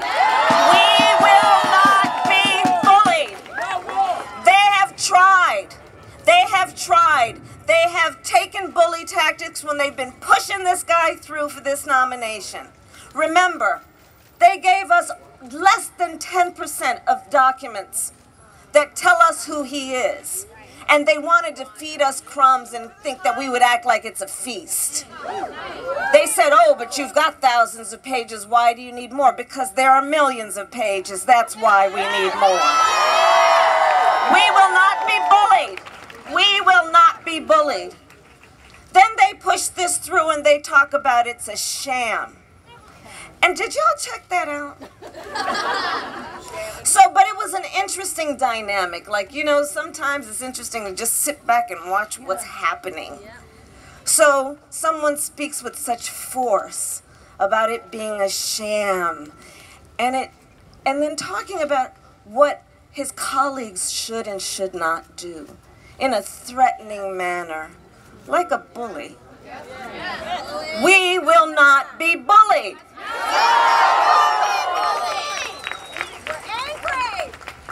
We will not be bullied. They have tried. They have tried. They have taken bully tactics when they've been pushing this guy through for this nomination. Remember, they gave us less than 10% of documents that tell us who he is. And they wanted to feed us crumbs and think that we would act like it's a feast. They said, oh, but you've got thousands of pages. Why do you need more? Because there are millions of pages. That's why we need more. We will not be bullied. We will not be bullied. Then they push this through and they talk about it's a sham. And did y'all check that out? But it was an interesting dynamic. Like, you know, sometimes it's interesting to just sit back and watch what's happening. So someone speaks with such force about it being a sham. And then talking about what his colleagues should and should not do in a threatening manner, like a bully. We will not be bullied.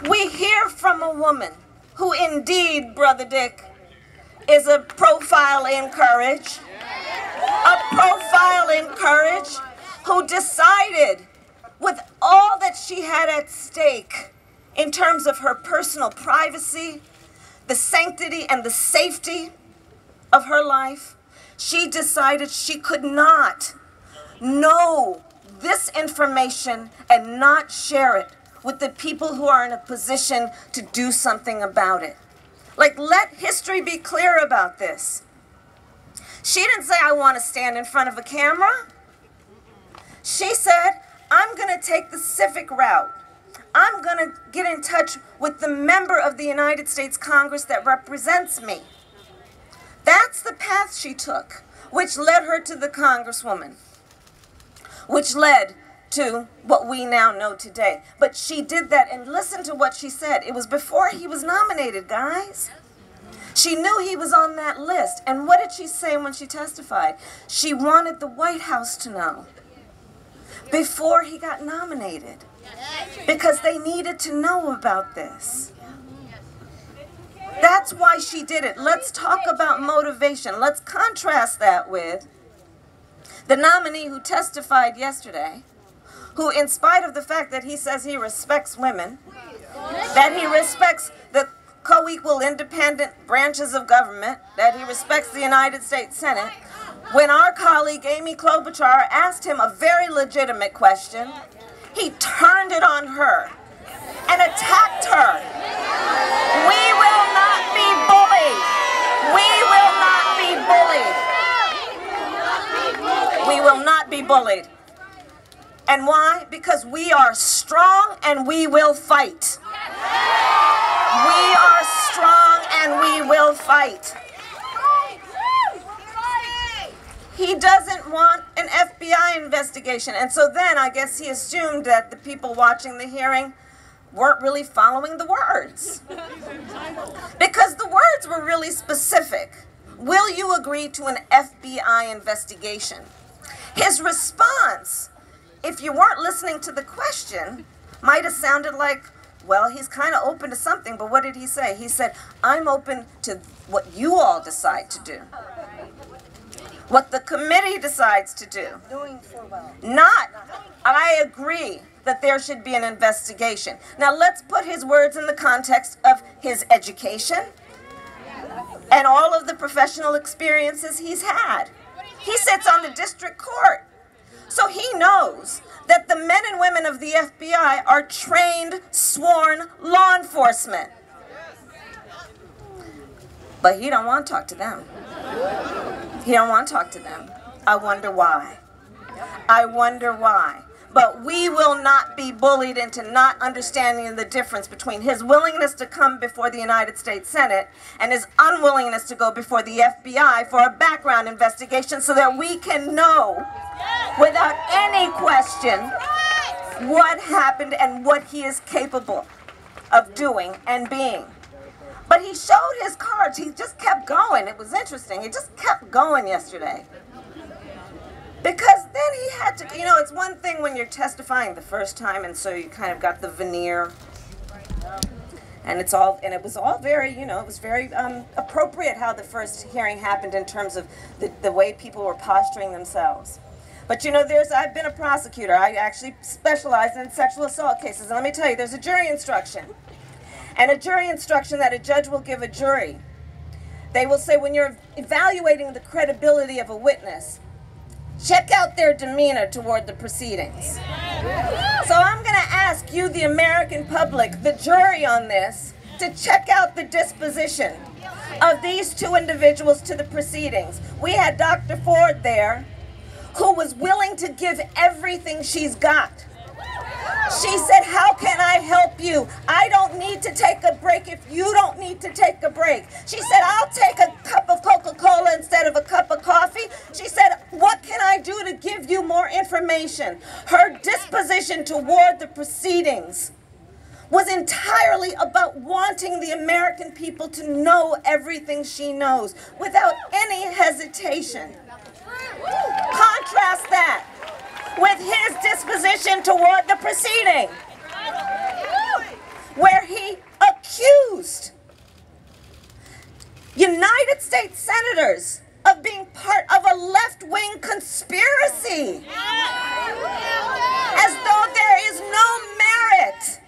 We hear from a woman who indeed, Brother Dick, is a profile in courage. A profile in courage who decided with all that she had at stake in terms of her personal privacy, the sanctity and the safety of her life, she decided she could not know this information and not share it with the people who are in a position to do something about it. Like, let history be clear about this. She didn't say, I want to stand in front of a camera. She said, I'm going to take the civic route. I'm going to get in touch with the member of the United States Congress that represents me. That's the path she took, which led her to the Congresswoman, which led to what we now know today. But she did that, and listen to what she said. It was before he was nominated, guys. She knew he was on that list. And what did she say when she testified? She wanted the White House to know before he got nominated, because they needed to know about this. That's why she did it. Let's talk about motivation. Let's contrast that with the nominee who testified yesterday, who, in spite of the fact that he says he respects women, that he respects the co-equal independent branches of government, that he respects the United States Senate, when our colleague Amy Klobuchar asked him a very legitimate question, he turned it on her and attacked her. We will not be bullied. We will not be bullied. We will not be bullied. And why? Because we are strong and we will fight. We are strong and we will fight. He doesn't want an FBI investigation. And so then I guess he assumed that the people watching the hearing weren't really following the words. Because the words were really specific. Will you agree to an FBI investigation? His response, if you weren't listening to the question, might have sounded like, well, he's kind of open to something, but what did he say? He said, I'm open to what you all decide to do. What the committee decides to do. Not, I agree that there should be an investigation. Now let's put his words in the context of his education and all of the professional experiences he's had. He sits on the district court. So he knows that the men and women of the FBI are trained, sworn law enforcement. But he don't want to talk to them. He don't want to talk to them. I wonder why. I wonder why. But we will not be bullied into not understanding the difference between his willingness to come before the United States Senate and his unwillingness to go before the FBI for a background investigation so that we can know without any question what happened and what he is capable of doing and being. But he showed his cards. He just kept going. It was interesting. He just kept going yesterday. Because then he had to, you know, it's one thing when you're testifying the first time, and so you kind of got the veneer. And it was all very, you know, it was very appropriate how the first hearing happened in terms of the way people were posturing themselves. But you know, I've been a prosecutor. I actually specialize in sexual assault cases. And let me tell you, there's a jury instruction. And a jury instruction that a judge will give a jury. They will say, when you're evaluating the credibility of a witness, check out their demeanor toward the proceedings. So I'm going to ask you, the American public, the jury on this, to check out the disposition of these two individuals to the proceedings. We had Dr. Ford there, who was willing to give everything she's got. She said, how can I help you? I don't need to take a break if you don't need to take a break. She said, I'll take a cup of Coca-Cola instead of a cup of coffee. She said, what can I do to give you more information? Her disposition toward the proceedings was entirely about wanting the American people to know everything she knows without any hesitation. Contrast that with his disposition toward the proceeding, where he accused United States senators of being part of a left-wing conspiracy, as though there is no merit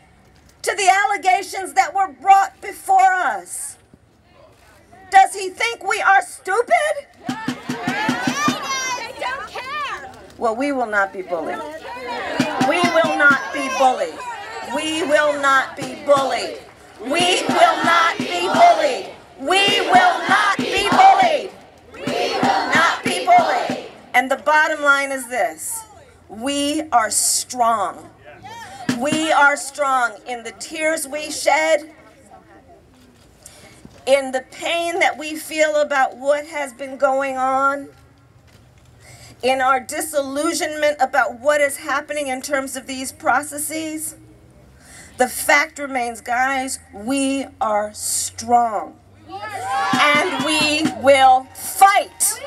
to the allegations that were brought before us. Does he think we are stupid? Well, we will not be bullied. We will not be bullied. We will not be bullied. We will not be bullied. We will not be bullied. We will not be bullied. And the bottom line is this: we are strong. We are strong in the tears we shed, in the pain that we feel about what has been going on, in our disillusionment about what is happening in terms of these processes. The fact remains, guys, we are strong. And we will fight.